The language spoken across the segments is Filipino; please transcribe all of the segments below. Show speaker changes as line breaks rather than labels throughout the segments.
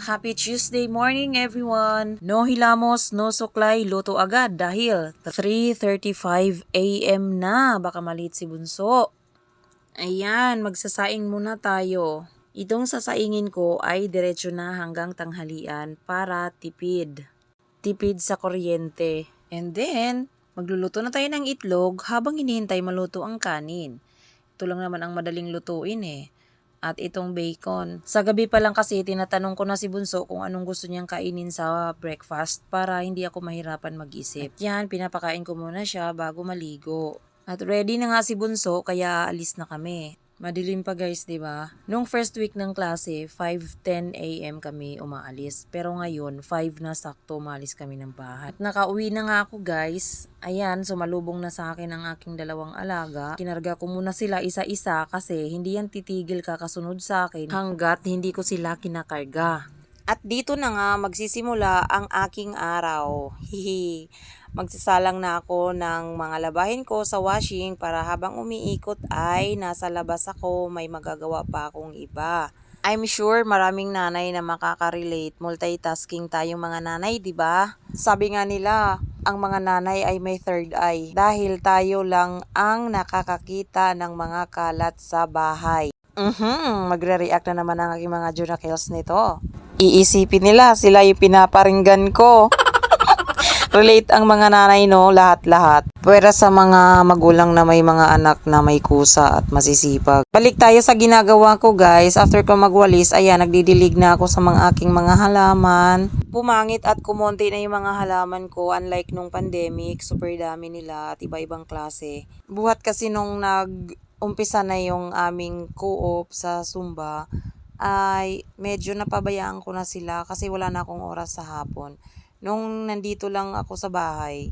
Happy Tuesday morning everyone! No hilamos, no suklay, luto agad dahil 3:35 AM na. Baka malit si Bunso. Ayan, magsasaing muna tayo. Itong sasaingin ko ay diretso na hanggang tanghalian para tipid. Tipid sa kuryente. And then, magluluto na tayo ng itlog habang hinihintay maluto ang kanin. Ito lang naman ang madaling lutuin eh. At itong bacon. Sa gabi pa lang kasi tinatanong ko na si Bunso kung anong gusto niyang kainin sa breakfast para hindi ako mahirapan mag-isip. At yan, pinapakain ko muna siya bago maligo. At ready na nga si Bunso kaya alis na kami. Madilim pa guys, 'di ba? Nung first week ng klase, 5:10 AM kami umaalis. Pero ngayon, 5 na sakto umalis kami ng bahay. At nakauwi na nga ako guys. Ayan, sumalubong na sa akin ang aking dalawang alaga. Kinarga ko muna sila isa-isa kasi hindi yan titigil kakasunod sa akin hanggat hindi ko sila kinakarga. At dito na nga magsisimula ang aking araw. Hihi. Magsasalang na ako ng mga labahin ko sa washing para habang umiikot ay nasa labas ako, may magagawa pa akong iba. I'm sure maraming nanay na makaka-relate. Multitasking tayong mga nanay, 'di ba? Sabi nga nila, ang mga nanay ay may third eye dahil tayo lang ang nakakakita ng mga kalat sa bahay. Magre-react na naman ang aking mga junakils nito. Iisipin nila sila yung pinaparinggan ko. Relate ang mga nanay no, lahat-lahat. Pwera sa mga magulang na may mga anak na may kusa at masisipag. Balik tayo sa ginagawa ko guys. After ko magwalis, ayan, nagdidilig na ako sa mga aking mga halaman. Pumangit at kumonti na yung mga halaman ko. Unlike nung pandemic, super dami nila at iba-ibang klase. Buhat kasi nung umpisa na yung aming co-op sa Zumba, ay medyo napabayaan ko na sila kasi wala na akong oras sa hapon. Nung nandito lang ako sa bahay,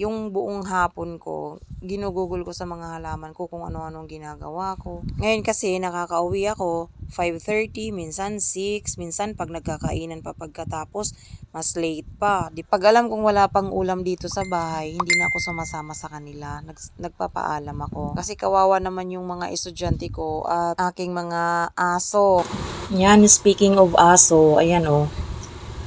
yung buong hapon ko, ginugugol ko sa mga halaman ko kung ano-anong ginagawa ko. Ngayon kasi nakakauwi ako 5:30, minsan 6, minsan pag nagkakainan pa pagkatapos, mas late pa. Pag alam kong wala pang ulam dito sa bahay, hindi na ako sumasama sa kanila. Nagpapaalam ako. Kasi kawawa naman yung mga estudyante ko at aking mga aso. Yan, speaking of aso, ayan oh.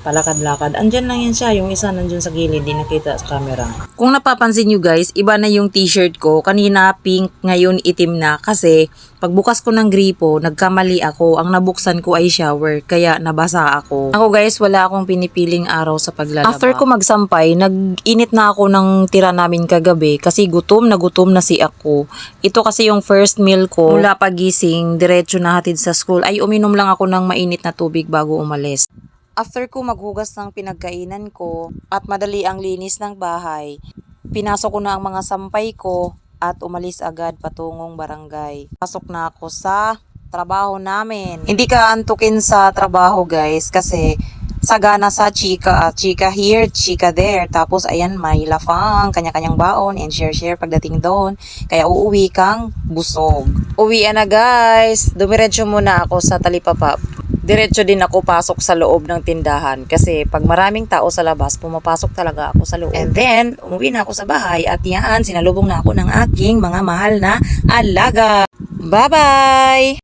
Palakad-lakad. Andyan lang yan siya. Yung isa nandyan sa gilid. Di nakita sa camera. Kung napapansin nyo guys, iba na yung t-shirt ko. Kanina pink, ngayon itim na. Kasi pagbukas ko ng gripo, nagkamali ako. Ang nabuksan ko ay shower. Kaya nabasa ako. Ako guys, wala akong pinipiling araw sa paglalaba. After ko magsampay, nag-init na ako ng tira namin kagabi. Kasi gutom na si ako. Ito kasi yung first meal ko. Mula pagising, diretso na hatid sa school. Ay uminom lang ako ng mainit na tubig bago umalis. After ko maghugas ng pinagkainan ko at madali ang linis ng bahay, pinasok ko na ang mga sampay ko at umalis agad patungong barangay. Pasok na ako sa trabaho namin. Hindi ka antukin sa trabaho guys kasi sagana sa chika at chika here, chika there. Tapos ayan, may lafang, kanya-kanyang baon and share pagdating doon. Kaya uuwi kang busog. Uwian na guys. Dumiretso muna ako sa talipapa. Diretso din ako pasok sa loob ng tindahan kasi pag maraming tao sa labas, pumapasok talaga ako sa loob. And then, umuwi na ako sa bahay at yan, sinalubong na ako ng aking mga mahal na alaga. Bye-bye!